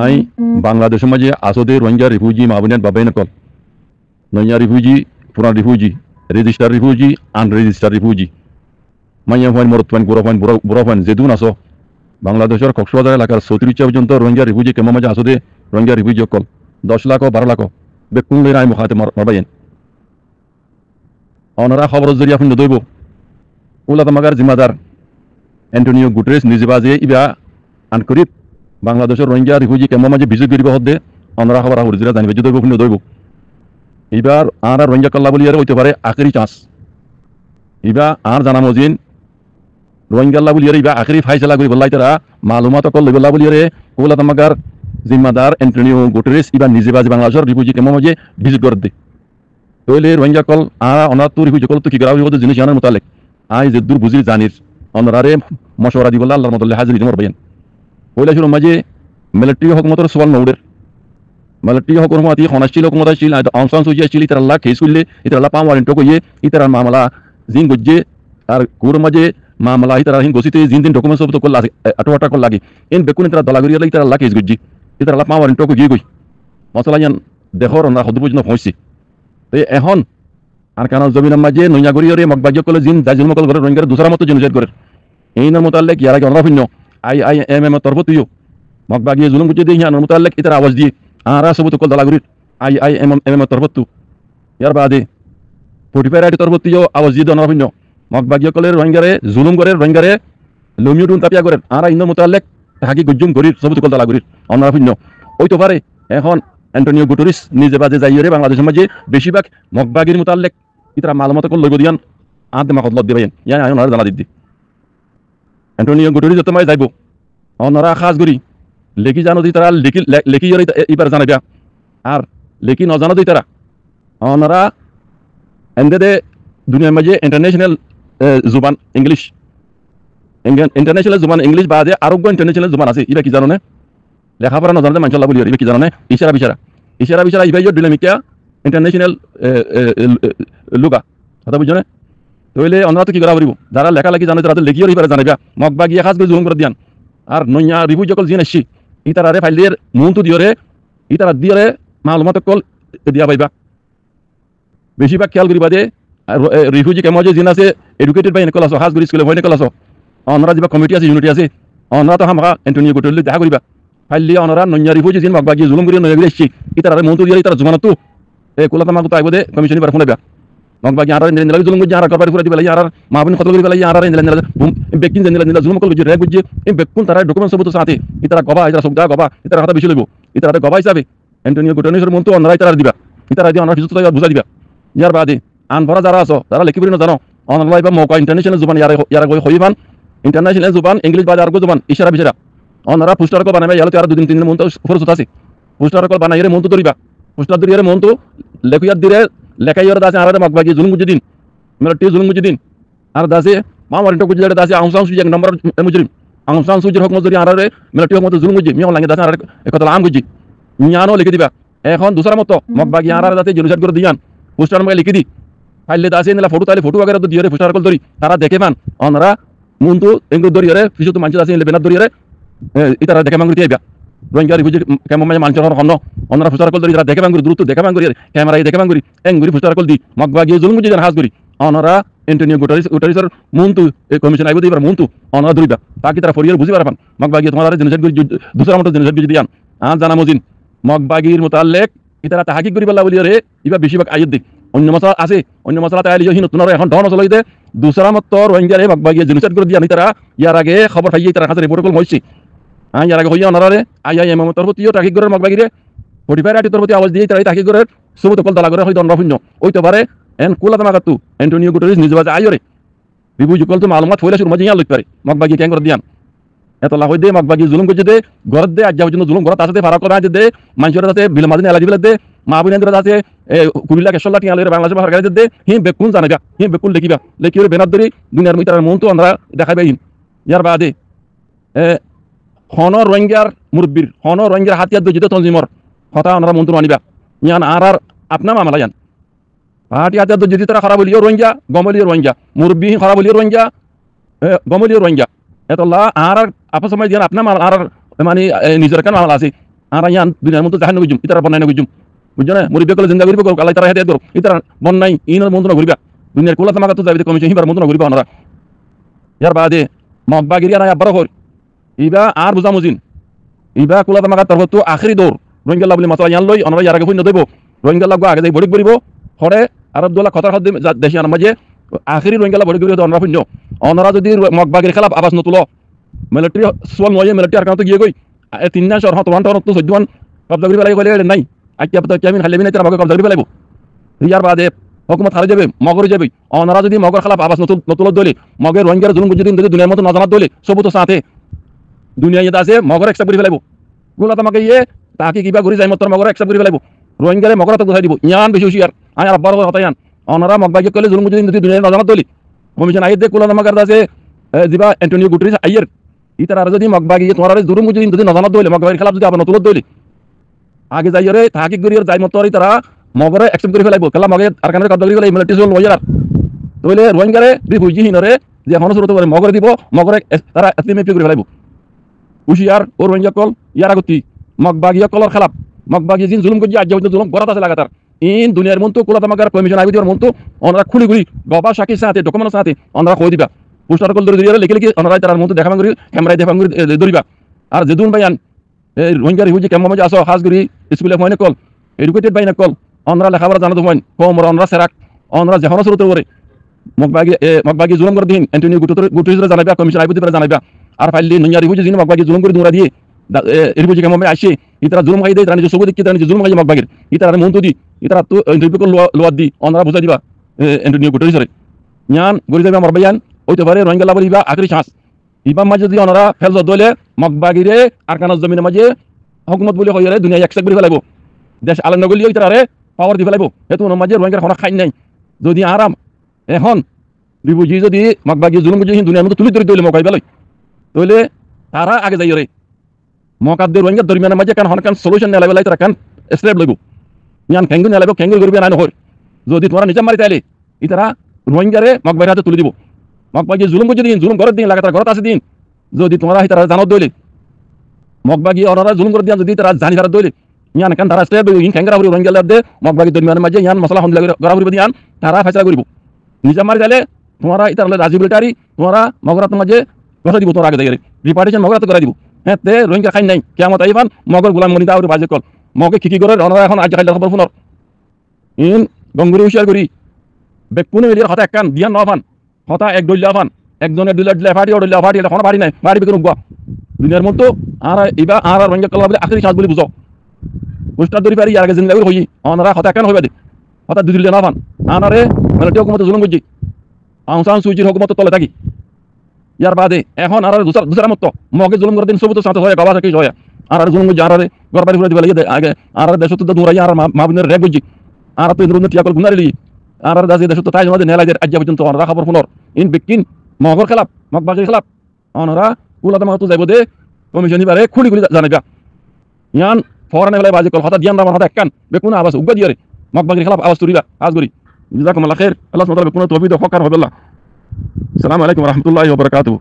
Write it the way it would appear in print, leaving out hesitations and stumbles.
I বাংলাদেশের মাঝে আসদে Rohingya refugee মাবুনিয়ান বাবাইন call নইয়া refugee পুরান refugee register refugee unregister refugee মাইয়া ফাইন মরত ফাইন বুড়ো ফাইন বুড়ো ফাইন যেদুন আসো বাংলাদেশের কক্সবাজার এলাকার 34 পর্যন্ত রোহিঙ্গা রিফিউজি কেমন মাঝে আসদে রোহিঙ্গা রিফিউজি কল 10 লাখ 12 লাখ বেকুন লই নাই মুখাতে মারবাইন অনরা খবর জরিয়া ফুন দইব উলা তামাগার জিম্মাদার অ্যান্টোনিও গুটেরেস নিজে বাজে ইবা আনকরিত বাংলাদেশের রোহিঙ্গা রিফিউজি কেমন মাঝে ভিজিট করিব হদ্দে অনরা খবর হরিজরা জানিবে যে দইব ফুন দইব এবার আর রোহিঙ্গা কল্লা বলি আর হইতে পারে আখেরি চান্স এবার আর জানা মজিন রোহিঙ্গাল্লা বলি আর এবার আখেরি ফাইসলা করি বললাই তারা মালুমাত কল লইবল্লা বলি আরে উলা তামাগার জিম্মাদার অ্যান্টোনিও গুটেরেস ইবা নিজে বাজে বাংলাদেশের রিফিউজি কেমন মাঝে ভিজিট করে দে তইলে রোহিঙ্গা কল আর অনার তো রিফিউজি কল তো কি করা হইব জিনিস জানার মোতালেক আই যে দূর বুঝির জানির অনরারে মশওয়ারা দি বললা আল্লাহর মতলে হাজির দিমর বাইন পয়লা শুরু মাঝে মিলিটারি হুকুমতের সওয়াল নউরের মিলিটারি হুকুমত ই খনাশিল হুকুমত ছিল আউং সান সুজি ছিল ইতার আল্লাহ কেস কইলে ইতার আল্লাহ পাম ওয়ারেন্ট কইয়ে ইতার মামলা জিন গজ্জে আর কুর মাঝে মামলা ইতার হিন গসিতে জিন দিন ডকুমেন্ট সব তো কল লাগে আটো কল লাগে ইন বেকুন ইতার দলাগরি ইতার আল্লাহ কেস গজ্জি ইতার আল্লাহ পাম ওয়ারেন্ট কইয়ে গই মশলা ইয়ান দেখর না হদবুজ না হইছে তো এখন আর কারণ জমিনের মাঝে নইয়া গরিয়রে মগবাজ্য কলে জিন দাজুল মকল করে রোহিঙ্গার দুসরা মতো জেনোসাইড করে এই নার মোতালেক ইয়ার আগে অনরাফিন্য IIMM তরফতুইও মগবাগিয়ে জুলুম গুজে দিয়ে ইয়ার মোতালেক ইতার আওয়াজ দিয়ে আরা সবুত কল দলাগুরির IIMM তরফতু ইয়ার বাদে 45 আইটি তরফতুইও আওয়াজ দিয়ে অনরাফিন্য মগবাগিয়ে কলে রোহিঙ্গারে জুলুম করে রোহিঙ্গারে লমিউটুন তাপিয়া করে আরা ইন্দ মোতালেক হাকি গুজুম করির সবুত কল দলাগুরির অনরাফিন্য ওই তো পারে এখন অ্যান্টোনিও গুটেরেস নিজে বাজে যাইরে বাংলাদেশের মাঝে বেশিরভাগ মগবাগির মোতালেক ইতারা মালুমাত কল লইব দিয়ান আদ মাকত লদ দিবেন ইয়া আয়ন আর জানা দিদি অ্যান্টোনিও গুটেরেস যত মাই যাইব অনরা খাস করি লেখি জানো দি তারা লেখি এবার জানাইবা আর লেখি নজানো দি তারা অনরা এন্ডে দুনিয়ার মাঝে ইন্টারন্যাশনাল জুবান ইংলিশ ইন্টারন্যাশনাল জুবান ইংলিশ বাদে আরোগ্য ইন্টারন্যাশনাল জুবান আছে ইবা কি জানো না লেখাপড়া নজানতে মানসল্লাহ বলি ইবা কি জানো না ইশারা বিশারা ইবা ডিনামিকা ইন্টারন্যাশনাল লুগা কথা বুঝছো না তইলে অনরা তো কি করা পারিব যারা লেখালেখি জানে তারা তো লেখিও ইবারে জানাইবা মগবা গিয়ে খাস করে জুলুম করে দিয়ান আর নইয়া রিভিউ যকল জিন আসছি ইতারারে ফাইলের মনটো দিয়রে ইতারা দিয়রে মালুমাত কল দিয়া পাইবা বেশিরভাগ খেয়াল করিবা যে রিফিউজি কেমন যে জিন আছে এডুকেটেড বাই এনেকল আছো খাস করে স্কুলে হয় এনেকল আছো অনরা যা কমিটি আছে ইউনিটি আছে অনরা তো হামা অ্যান্টোনিও গুটেরেস দেখা করিবা ফাইলে অনরা নইয়া রিফিউজি জিন মগবা গিয়ে জুলুম করে নইয়া গিয়ে আসছি ইতারারে মনটো দিয়রে ইতারা জমানাতো কোলাতা মাগু তো আইবদে কমিশনি বার শুনাইবা মগবাগি আরার নিলা জুলুম গুজি আরা কপার ফুরা দিবেলা আরার মাহবুন কতল করিবেলা আরার নিলা বেকিন নিলা জুলুম কল গুজি রে গুজি বেকুন তারা ডকুমেন্ট সবুত সাথে ইতারা গবা ইতারা সবদা গবা ইতারা হাতা বেশি লইব ইতারা গবা হিসাবে অ্যান্টোনিও গুটেরেসের মন তো অনরাই তারা দিবা ইতারা দি অনরা ফিজুত বুঝা দিবা ইয়ার বাদে আন ভরা যারা আছো তারা লেখিবি না জানো অনলাইন বা মৌকা ইন্টারন্যাশনাল জুবান ইয়ারা গই হইবান ইন্টারন্যাশনাল জুবান ইংলিশ বাদে আরগো জুবান ইশারা বিশারা অনরা পোস্টার কল বানাইবা ইয়ালে তারা দুদিন তিন দিন মন তো ফরসত আছে পোস্টার কল বানাইরে মন তো ধরিবা পোস্টার ধরিরে মন তো লেখিয়ার দিরে লেখাইয়র দাসে আরারে মগবাগি জুলুম গুজি দিন মিলিটারি জুলুম গুজি দিন আর দাসে মামারিটো গুজি দাসে আউং সান সুজি এক নম্বর মুজরিম আউং সান সুজির হুকুম জরি আরারে মিলিটারি হুকুম জুলুম গুজি মিও লাগে দাসে আরারে একতা আম গুজি নিয়ানো লিখে দিবা এখন দুসরা মত মগবাগি আরারে দাসে জেনোসাইড করে দিয়ান পোস্টার মে লিখে দি ফাইলে দাসে নিলা ফটো তাইলে ফটো আগে তো দিয়রে পোস্টার কল ধরি তারা দেখে পান অনরা মুন্তু এঙ্গু ধরিয়রে ফিসু তো মানছে দাসে বেনা ধরিয়রে ইতারা দেখে মাঙ্গুরি আইবা রোহিঙ্গা রিফিউজি কেমন মাঝে মানুষের হন অন্যরা ফুসার কল ধরি তারা দেখে বাঙ্গুরি দ্রুত দেখে বাঙ্গুরি ক্যামেরায় দেখে বাঙ্গুরি এঙ্গুরি ফুসার কল দি মগবাগি জুলুম গুজি হাজ করি অনরা অ্যান্টোনিও গুটেরেসের মনতু এই কমিশন আইব দিবার মনতু অনরা ধরিবা তাকে তারা ফরিয়ার বুঝি পারপান মগবাগি তোমার জেনোসাইড গুজি দুসরা মতো জেনোসাইড গুজি দিয়ান আর জানা মজিন মগবাগির মোতালেক ইতারা তাহাকিক করি বলা বলি রে ইবা বেশিরভাগ আইত দিক অন্য মশলা আছে অন্য মশলা তাইলে হিন নতুন এখন ধন মশলা হইতে দুসরা মতো রোহিঙ্গারে মগবাগি জেনোসাইড করে দিয়ান তারা ইয়ার আগে খবর পাইয়ে তারা কাছে রিপোর্ট কল হইছে ইয়ার আগে হইয়া অনারে IIMM তরফতিও তাকিক করে মগবাগিরে 45 আইটি তরফতি আওয়াজ দিয়ে তারা তাকিক করে সবুত কল দলা করে হই দন্ডফুন্য ওই তো পারে এন কুলাতা মাগাতু অ্যান্টোনিও গুটেরেস নিজে বাজে আইরে রিভিউ কল তো মালুমাত হইলা শুরু মাঝে ইয়া লইতে পারে মগবাগি কেন করে দিয়ান এত লাভ হই দে মগবাগি জুলুম গজে দে ঘর দে আজ যাওয়ার জন্য জুলুম ঘর তাতে ফারাক করা দে মানুষের কাছে বিল মাদিন এলাজিবল দে মাহবুবেন্দ্র আছে 20 লাখ 100 লাখ টিয়া লইরে বাংলাদেশে বাহার গাড়ি দে হি বেকুন জানাগা হি বেকুন লেখিবা লেখিরে বেনার ধরি দুনিয়ার মিটার মন তো আমরা দেখাইবে ইয়ার বাদে হন রোহিঙ্গার মুরব্বীর হন রোহিঙ্গার হাতিয়ার দজিত তঞ্জিমর কথা ওনারা মন্ত্র আনিবা ইয়ান আর আপনা মামলা ইয়ান পাহাটি হাতিয়ার দজিত তারা খারাপ হলিও রোহিঙ্গা গমলিও রোহিঙ্গা মুরব্বী খারাপ হলিও রোহিঙ্গা গমলিও রোহিঙ্গা এতলা আর আপস সময় দিয়ান আপনা আর মানে নিজের কেন মামলা আছে আর ইয়ান দুনিয়ার মতো জাহান্ন গুজুম ইতারা বন্যায় না গুজুম বুঝছো না মুরিবে কলে জিন্দা করিবে করুক আল্লাহ তারা হেদায়েত করুক ইতারা বন্যায় ইনর মন্ত্র না করিবা দুনিয়ার কোলা তামাকা তো যাবে কমিশন হিবার মন্ত্র না করিবা ওনারা ইয়ার বাদে মগবাগিরিয়া না আব্বার হর ইবা আর বুঝামুজিন ইবা কোলা তামাকা তারপর তো আখরি দৌড় রোহিঙ্গা বলে মাসলা ইয়ান লই ওনারা ইয়ার আগে হইন দেব রোহিঙ্গা লাগবো আগে যাই বড়িক বলিব হরে আরবদুল্লাহ খতর হদ্দে দেশে আনার মাঝে আখরি রোহিঙ্গা বড়িক বলিব ওনারা শূন্য ওনারা যদি মগবাগির খেলাফ আবাস নতুল মিলিটারি সোয়াল নয় মিলিটারি আর কারণ গিয়ে গই 3 না শহর 1 তো 14 কবজা করি বেলাই কইলে নাই আইয়া পতা কেমিন খালি বিনা তারা কবজা করি বেলাইব ইয়ার বাদে হুকুমত হারে যাবে মগর যাবে ওনারা যদি মগর খেলাফ আবাস নতুল দলি মগের রোহিঙ্গার জুলুম যদি দুনিয়ার মতো নজানাত দলি সব তো সাথে দুনিয়া ইয়ে আছে মগর একসাথে করে ফেলাইব গুলা তোমাকে ইয়ে তাকে কিবা ঘুরি যাই মতো মগর একসাথে করে ফেলাইব রোহিঙ্গারে মগর তো গোছাই দিব ইয়ান বেশি হুশিয়ার আয় আব্বার কথা ইয়ান ওনারা মগবাগে কইলে জুলুম যদি দুনিয়ার নজানাত দলি কমিশন আইয়ে দে কুলা তোমাকে আছে জিবা অ্যান্টোনিও গুটেরিস আইয়ের ইতার আর যদি মগবাগি তোমার জুলুম যদি নজানাত দলি মগবাগের খেলাফ যদি আবার নতুন দলি আগে যাইরে তাহাকিক করিয়ার যাই মতো তারা মগরে অ্যাকসেপ্ট করে ফেলাইব কেলা মগে আর কানের কবজা করি ফেলাই মিলিটারি জোন লইয়ার তইলে রোহিঙ্গারে রিফিউজি হিনরে যে এখনো শুরু করে মগরে দিব মগরে তারা এসএমএপি করে ফেলাইব হুশিয়ার ও রোহিঙ্গা কল ইয়ার আগতি মগবাগিয়া কলর খেলাপ মগবাগি জিন জুলুম করি আজ হইতো জুলুম গরাত আছে লাগাতার ইন দুনিয়ার মতো কোলা তামাকার কমিশন আইবি দিওর মতো ওনারা খুলি খুলি গবা সাকি সাথে ডকুমেন্ট সাথে ওনারা কই দিবা পোস্টার কল ধরে দিয়ারে লিখে লিখে ওনারা তার মতো দেখাম করি ক্যামেরায় দেখাম করি ধরিবা আর যেদুন ভাইয়ান এই রোহিঙ্গা রিফিউজি কেমন মজা আসো খাস করি স্কুলে হয়নি কল এডুকেটেড বাইনা কল অনরা লেখাপড়া জানা তো হইন কম অনরা সেরাক অনরা যেখানে শুরু করে মগবাগি জুলুম করে দিন অ্যান্টোনিও গুটেরিসরে জানাইবা কমিশন আইবি দিবা জানাইবা আর ফাইলি নইয়া রিফিউজি জিন মগবাগি জুলুম করে দুরা দিয়ে রিফিউজি কেমন আসে ইতারা জুলুম খাই দেয় জানি যে সবুজ কি জানি জুলুম খাই মগবাগির ইতারা মন তো দি ইতারা তো ইন্টারভিউ কল লোয়া দি অনরা বুঝাই দিবা অ্যান্টোনিও গুটেরিসরে ইয়ান গরি যাবে আমার ভাইয়ান ওইতে পারে রোহিঙ্গা লাবল ইবা আখরি চান্স ইবাম মাঝে যদি ওনারা ফেল দলে মগবাগিরে আর কানার জমিনের মাঝে হুকুমত বলে কইরে দুনিয়া একসাথে করে ফেলাইব দেশ আলাদা নগলিও তারে পাওয়ার দি ফেলাইব এত মাঝে রোহিঙ্গার কোনো খাই নাই যদি আরাম এখন রিফিউজি যদি মগবাগি জুলুম যদি দুনিয়ার মতো তুলি ধরে দইলে মগাই ফেলাই তইলে তারা আগে যাই রে মকাদ্দের রোহিঙ্গার দরমিয়ানের মাঝে কান হনকান সলিউশন নেলা বেলাই তারা কান স্টেপ লইব ইয়ান খেঙ্গু নেলাইব খেঙ্গু করবে না নহর যদি তোমরা নিজে মারি তাইলে ইতারা রোহিঙ্গারে মগবাগির হাতে তুলি দিব মগবাগি জুলুম করে দিন জুলুম করে দিন লাগাতার ঘরত আছে দিন যদি তোমরা তারা জানত দইলে মগবাগি ওনারা জুলুম করে দিন যদি তারা জানি তারা দইলে ইয়ান কান তারা স্টেপ ইন খেঙ্গরা হরি রোহিঙ্গা দে মগবাগি দরমিয়ানের মাঝে ইয়ান মশলা হন লাগে গরা হরি দিয়ান তারা ফয়সালা করিব নিজে মারি তাইলে তোমরা ইতার রাজি মিলিটারি তোমরা মগরাত মাঝে কথা দিব তোমরা আগে যাই রিপার্টিশন মগরাত করে দিব হ্যাঁ তে রোহিঙ্গা খাই নাই কিয়ামত আইবান মগর গোলাম মনি দাউরি বাজে কল মগে কি করে ওনারা এখন আজ খাইলা খবর ফোনর ইন গঙ্গুরি হুশিয়ার করি বেকুনে মিলির কথা একখান দিয়ান নফান কথা এক দইলা ফান একজনের দুইলা দিলে ফাটি ওড়িলা ফাটি এটা কোনো ফাটি নাই ফাটি বিকরুম গা দুনিয়ার মতো আর ইবা আর রোহিঙ্গা কল বলে আখরি চান্স বলি বুঝো পোস্টার ধরি পারি আর আগে জিন লাগি হই ওনারা কথা একখান হইবা দে কথা দুইলা না ফান আনারে মানে হুকুমত জুলুম করজি আউসান সুইজির হুকুমত তলে থাকি ইয়ার বাদে এখন আর দুসরা মতো মগে জুলুম করে দিন সবুত সাথে হয় গাবা থেকে হয় আর জুলুম করজি আর গরবারি ফুলে দিবা লাগে আগে আর দেশ তো দূরাই আর মাবিনের রেগ করজি আর তো ইন্দ্রুন টিয়া কল গুনারি আর দাসে দেশ তো তাই জমা নেলাইদের আজ্জা পর্যন্ত ওনারা খবর ফোনর ইন বিকিন মগর খেলাপ মগবাগির খেলাপ ওনারা কুলাতে মাতো যাইব দে কমিশন বারে খুলি খুলি জানাইবা ইয়ান ফরানে বেলায় বাজে কল হঠাৎ দিয়ান আমার হঠাৎ একখান বেকুন আওয়াজ উগা দিয়ারে মগবাগির খেলাপ আওয়াজ তুলিবা আজ করি জাযাকুমুল্লাহ খাইর আল্লাহ সুবহানাহু ওয়া তাআলা বেকুন তৌফিক ও ফকর হবেল্লাহ আসসালামু আলাইকুম ওয়া রাহমাতুল্লাহি ওয়া বারাকাতুহু